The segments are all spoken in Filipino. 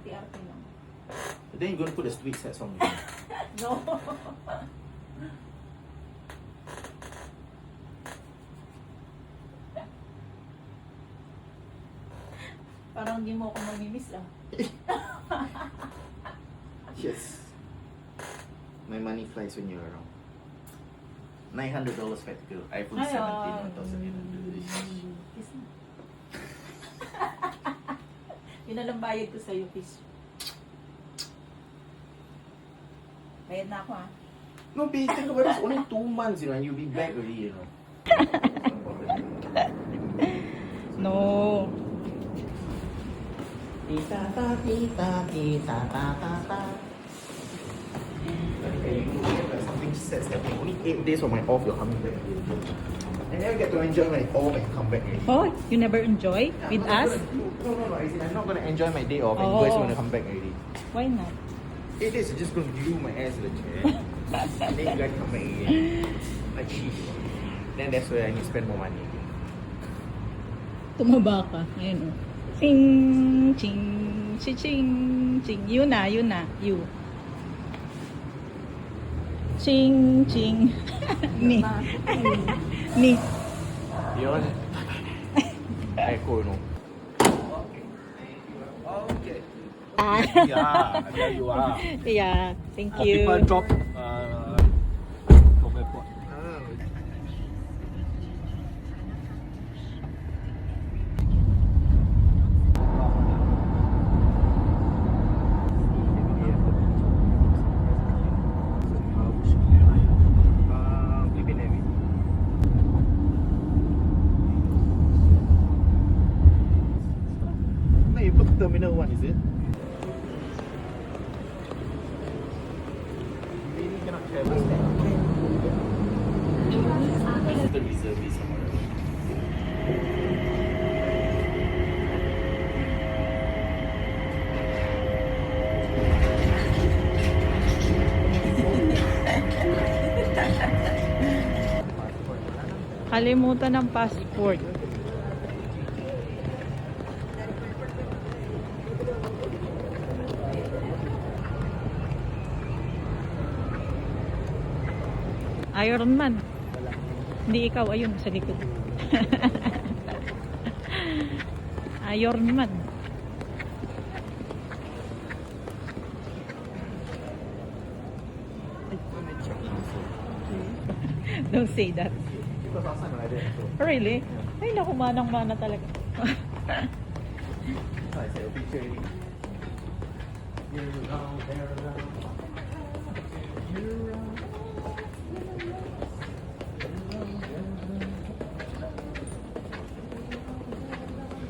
arte-arte lang. But then you're gonna put the sweet set song. No. Parang hindi mo ako mamimiss ah. Yes. My money flies when you're around. $900 spectacle. iPhone 17, 1,800. Kiss mo. Yun na lang bayad ko sa'yo, kiss. Bayad na ako ah. No, babe, think about it. It's only 2 months, you know, and you'll be back already, you know. No. Tita ta, tita, tita ta ta ta. Okay, you know, there's something sets happening. Only 8 days of my off, you're coming back. And then I get to enjoy my off and come back already. Oh, you never enjoy with us? No. As in, I'm not gonna enjoy my day off and you guys wanna come back already. Why not? 8 days, you're just gonna glue my ass to the chair. And then you guys come back again. Like cheap. Then that's where I need to spend more money again. Tumaba ka. Ayun oh. Ching, ching, ching, ching, ching. Yun na, you. Ching, ching. Ni. Ni. Yun. Ay, cool, no? Okay. Ah. Yeah, there you are. Yeah, thank you. People drop from airport. Terminal 1, is it? Really cannot travel. The reserve is somewhere else. Kalimutan ng passport. Iron Man. Hindi ikaw, ayun, sa likod. Iron Man. Don't say that. Because last time I did so. Really? Ay, naku, manang-mana talaga. I said a picture. You're around, there around. You're around.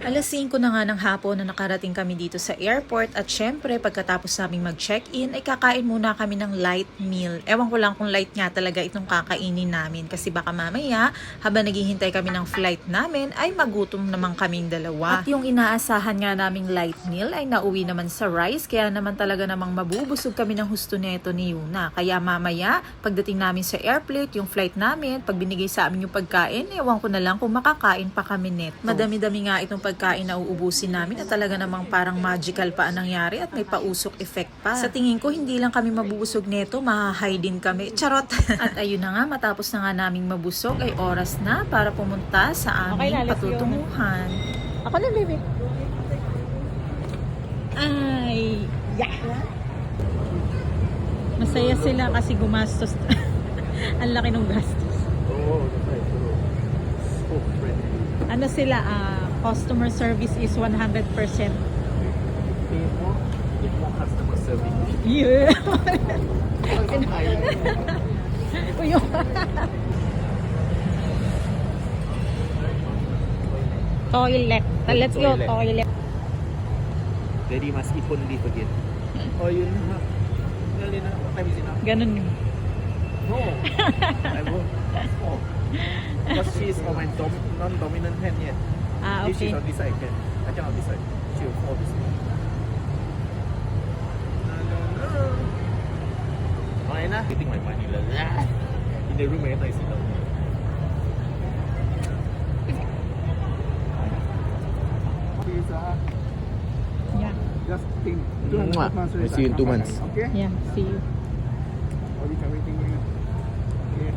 Alas 5 na nga ng hapon na nakarating kami dito sa airport at syempre pagkatapos naming mag-check-in ay kakain muna kami ng light meal. Ewan ko lang kung light nga talaga itong kakainin namin kasi baka mamaya habang naghihintay kami ng flight namin ay magutom naman kaming dalawa. At yung inaasahan nga naming light meal ay nauwi naman sa rice kaya naman talaga namang mabubusog kami ng husto neto ni Yuna. Kaya mamaya pagdating namin sa airport yung flight namin, pag binigay sa amin yung pagkain, ewan ko na lang kung makakain pa kami neto. Madami-dami nga itong pagkain na uubusin namin at talaga namang parang magical pa ang nangyari at may pausok effect pa. Sa tingin ko, hindi lang kami mabubusog neto, mahahay din kami. Charot! At ayun na nga, matapos na nga naming mabusog ay oras na para pumunta sa aming patutunguhan. Ako na, baby. Ay, yeah. Masaya sila kasi gumastos. Ang laki ng gastos. Oh, that's right. So friendly. Ano sila, customer service is 100%. Pay more, get more customer service. Yeah. Ang high. Toilet. Let's go, Toilet. toilet. Daddy must ipon leave again. Oh, yun na. Dali na. What time is it now? Ganun yun. No. I won't. Oh. Because she's on my non-dominant hand yet. Ah, If she's okay. on this side, then I cannot this side. She will fall this way. Okay na. Getting my money lang. In the room, I sit down. Pizza. Yeah. Just waiting. Mwah. I see you in 2 months. Okay? Yeah, see you. All is waiting for you. Okay.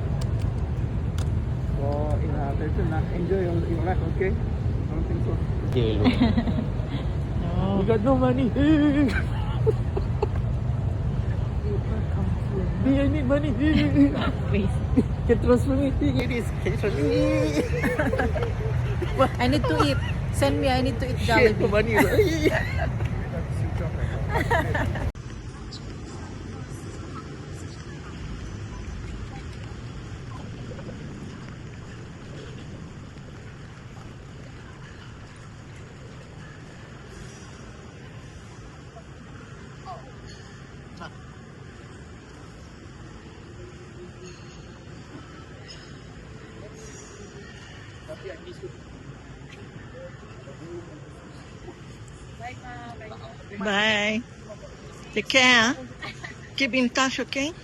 So, attention na. Enjoy your life, okay? I don't think so. Okay, look. No. We got no money. I need money. Please. Can transfer me. It is. Can you transfer me? I need to eat. Send me, I need to eat Shit, Jollibee. money. Bye. Take care. Keep in touch, okay?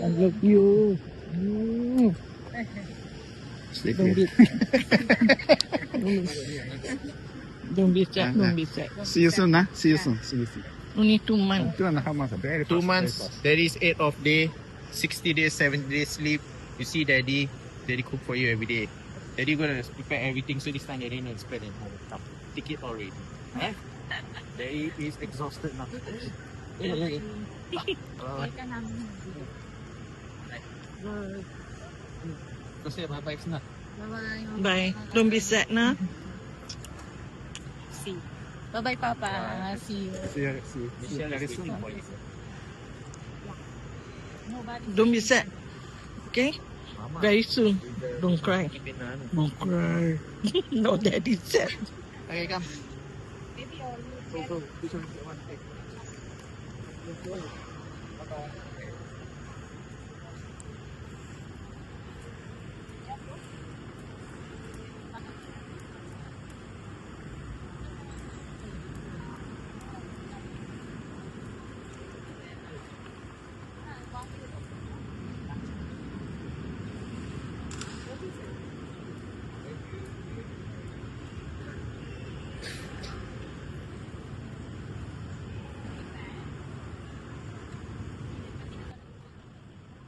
I love you. Sleep Don't here. be sad. Don't be sad. See you soon, huh? See you soon. See you soon. Only 2 months. 2.5 months. Very 2 fast, months. very fast. That is 8 of day, 60 days, 70 days sleep. You see daddy cook for you every day. Daddy gonna prepare everything so this time daddy needs to spend at home. Come, take it already. Eh? Daddy is exhausted now. Kasi vibes na. Bye. Don't be sad, na. See. Bye-bye, Papa. See you. See you. See you. Michelle Very is soon. waiting for you. Don't be sad. Okay? Mama. Very soon. Don't cry. Keep it na ano. Don't cry. No, daddy sad. Okay, come. Go. This one.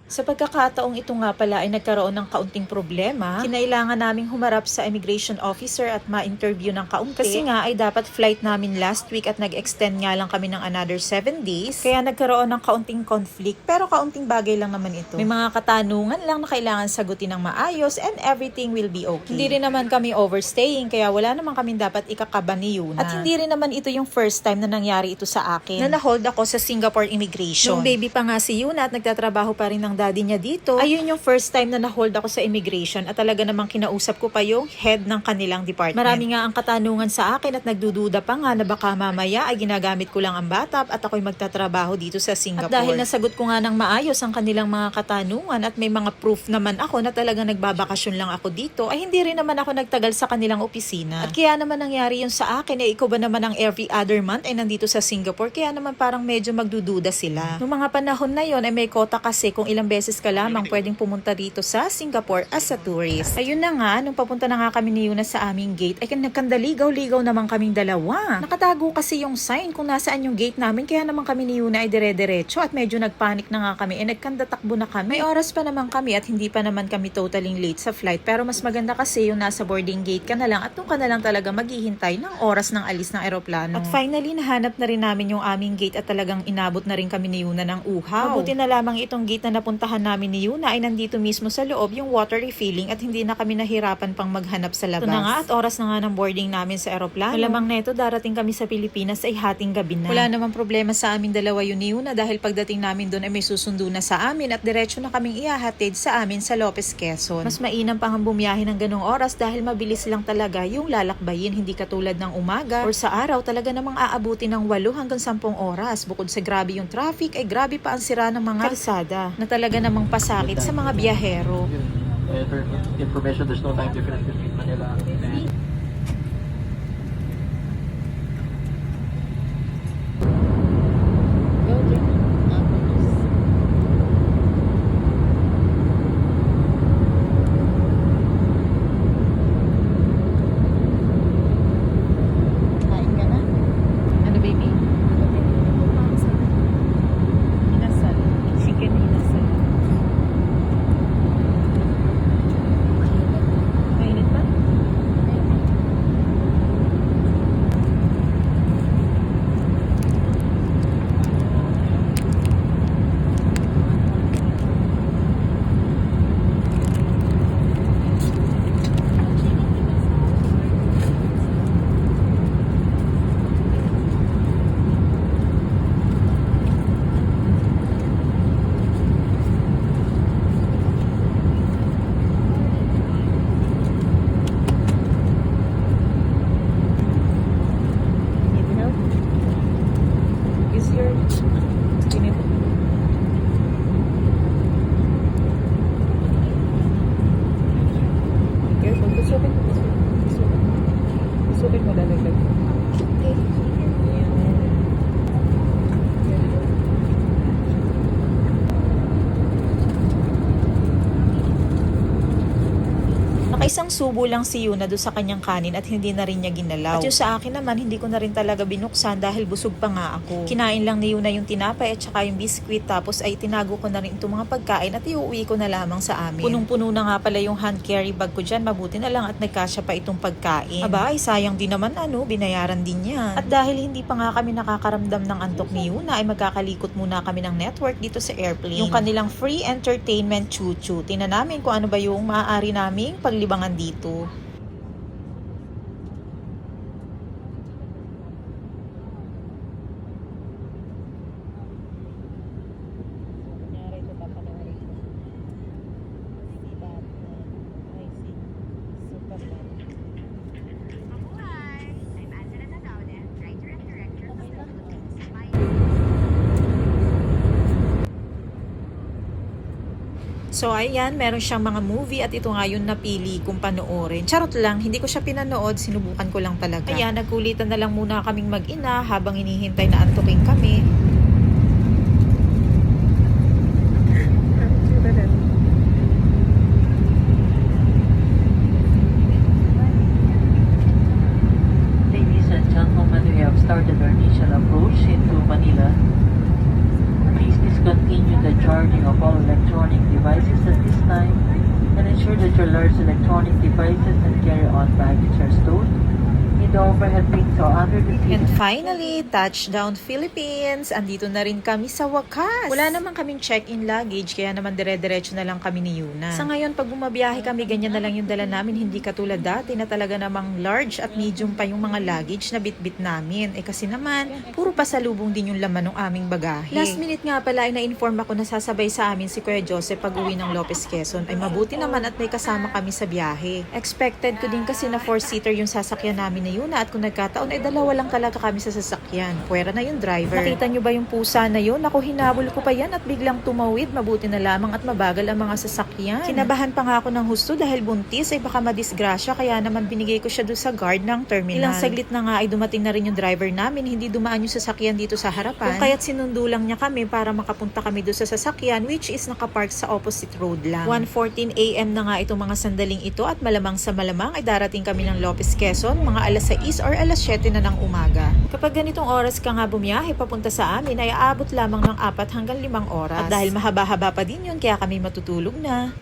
Sa pagkakataong ito nga pala ay nagkaroon ng kaunting problema, kinailangan naming humarap sa immigration officer at ma-interview ng kaunti. Kasi nga ay dapat flight namin last week at nag-extend nga lang kami ng another 7 days. Kaya nagkaroon ng kaunting conflict, pero kaunting bagay lang naman ito. May mga katanungan lang na kailangan sagutin ng maayos and everything will be okay. Hindi rin naman kami overstaying, kaya wala naman kami dapat ikakaban ni Yuna. At hindi rin naman ito yung first time na nangyari ito sa akin. Na na-hold ako sa Singapore immigration. Nung baby pa nga si Yuna at nagtatrabaho pa rin ng daddy niya dito, ayun yung first time na na-hold ako sa immigration at talaga namang kinausap ko pa yung head ng kanilang department. Marami nga ang katanungan sa akin at nagdududa pa nga na baka mamaya ay ginagamit ko lang ang batap at ako'y magtatrabaho dito sa Singapore. At dahil nasagot ko nga ng maayos ang kanilang mga katanungan at may mga proof naman ako na talaga nagbabakasyon lang ako dito, ay hindi rin naman ako nagtagal sa kanilang opisina. At kaya naman nangyari yun sa akin, eh ikaw ba naman ang every other month ay nandito sa Singapore, kaya naman parang medyo magdududa sila. Noong mga panahon na yon ay may kota kasi kung ilang beses ka lamang pwedeng pumunta dito sa Singapore as a tourist. Ayun na nga, nung papunta na nga kami ni Yuna sa aming gate, ay nagkandaligaw-ligaw naman kaming dalawa. Nakatago kasi yung sign kung nasaan yung gate namin, kaya naman kami ni Yuna ay dire-diretso at medyo nagpanik na nga kami, nagkandatakbo na kami. May oras pa naman kami at hindi pa naman kami totally late sa flight, pero mas maganda kasi yung nasa boarding gate ka na lang at doon ka na lang talaga maghihintay ng oras ng alis ng eroplano. At finally, nahanap na rin namin yung aming gate at talagang inabot na rin kami ni Yuna ng uhaw. Mabuti na lamang itong gate na napuntahan namin ni Yuna ay nandito mismo sa loob yung water refilling at hindi na kami nahirapan pang maghanap sa labas. Ito na nga at oras na nga ng boarding namin sa eroplano. Malamang neto darating kami sa Pilipinas ay hating gabi na. Wala namang problema sa amin dalawa yun ni Yuna dahil pagdating namin doon ay may susundo na sa amin at diretso na kaming ihahatid sa amin sa Lopez, Quezon. Mas mainam pang bumiyahe ng ganong oras dahil mabilis lang talaga yung lalakbayin, hindi katulad ng umaga or sa araw talaga namang aabuti ng 8 hanggang 10 oras. Bukod sa grabe yung traffic ay grabe pa ang sira ng mga kalsada na talaga namang pasakit sa mga biyahero. Information, there's no time difference between Manila and Susukin mo lalaglag. Nakaisang subo lang si Yuna doon sa kanyang kanin at hindi na rin niya ginalaw. At yung sa akin naman, hindi ko na rin talaga binuksan dahil busog pa nga ako. Kinain lang ni Yuna yung tinapay at saka yung biskwit, tapos ay tinago ko na rin itong mga pagkain at iuwi ko na lamang sa amin. Punong-puno na nga pala yung hand carry bag ko dyan, mabuti na lang at nagkasya pa itong pagkain. Aba, ay sayang din naman binayaran din yan. At dahil hindi pa nga kami nakakaramdam ng antok ni Yuna, ay magkakalikot muna kami ng network dito sa airplane. Yung kanilang free entertainment chuchu. Tingnan namin kung ano ba yung maaari naming paglibangan dito. So ayan, meron siyang mga movie at ito nga yung napili kong panoorin. Charot lang, hindi ko siya pinanood, sinubukan ko lang talaga. Kaya nagkulitan na lang muna kaming mag-ina habang hinihintay na antukin kami. Ladies and gentlemen, we have started our initial approach into Manila. Please discontinue the charging of all electronic devices at this time and ensure that your large electronic devices and carry-on baggage are stowed in the overhead bins or under the seat. And finally, touchdown Philippines! Andito na rin kami sa wakas! Wala naman kaming check-in luggage, kaya naman dire-diretso na lang kami ni Yuna. Sa ngayon, pag bumabiyahe kami, ganyan na lang yung dala namin, hindi katulad dati na talaga namang large at medium pa yung mga luggage na bit-bit namin. Eh kasi naman, puro pasalubong din yung laman ng aming bagahe. Last minute nga pala ay na-inform ako na sasabay sa amin si Kuya Joseph pag uwi ng Lopez Quezon. Ay mabuti naman at may kasama kami sa biyahe. Expected ko din kasi na 4-seater yung sasakyan namin na Yuna at kung nagkataon ay dalawa lang talaga kami sa sasakyan. Puwera na yung driver. Nakita nyo ba yung pusa na yun? Ako, hinabol ko pa yan at biglang tumawid. Mabuti na lamang at mabagal ang mga sasakyan. Kinabahan pa nga ako ng husto dahil buntis ay baka madisgrasya, kaya naman binigay ko siya doon sa guard ng terminal. Ilang saglit na nga ay dumating na rin yung driver namin, hindi dumaan yung sasakyan dito sa harapan. Kung kaya't sinundo lang niya kami para makapunta kami doon sa sasakyan, which is nakapark sa opposite road lang. 1:14 AM na nga itong mga sandaling ito at malamang sa malamang ay darating kami ng Lopez Quezon mga alas 6 or alas 7 na ng umaga. Kapag ganitong oras ka nga bumiyahe papunta sa amin ay aabot lamang ng 4 hanggang 5 oras. At dahil mahaba-haba pa din yun, kaya kami matutulog na.